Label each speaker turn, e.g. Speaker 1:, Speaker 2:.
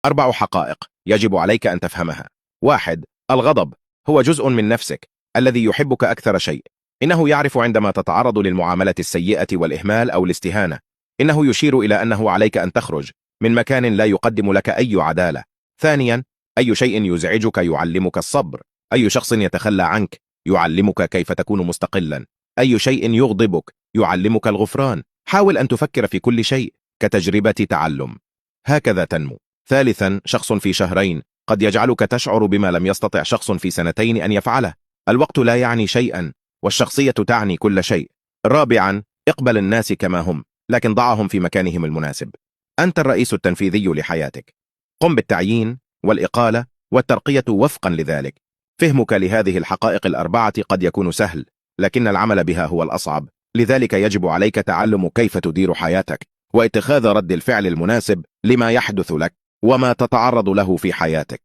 Speaker 1: 4 حقائق يجب عليك أن تفهمها. 1. الغضب هو جزء من نفسك الذي يحبك أكثر شيء. إنه يعرف عندما تتعرض للمعاملة السيئة والإهمال أو الاستهانة. إنه يشير إلى أنه عليك أن تخرج من مكان لا يقدم لك أي عدالة. 2. أي شيء يزعجك يعلمك الصبر. أي شخص يتخلى عنك يعلمك كيف تكون مستقلا. أي شيء يغضبك يعلمك الغفران. حاول أن تفكر في كل شيء كتجربة تعلم، هكذا تنمو. 3. شخص في شهرين قد يجعلك تشعر بما لم يستطع شخص في 2 أن يفعله. الوقت لا يعني شيئا، والشخصية تعني كل شيء. 4. اقبل الناس كما هم، لكن ضعهم في مكانهم المناسب. أنت الرئيس التنفيذي لحياتك. قم بالتعيين والإقالة والترقية وفقا لذلك. فهمك لهذه الحقائق ال4 قد يكون سهل، لكن العمل بها هو الأصعب. لذلك يجب عليك تعلم كيف تدير حياتك، واتخاذ رد الفعل المناسب لما يحدث لك وما تتعرض له في حياتك.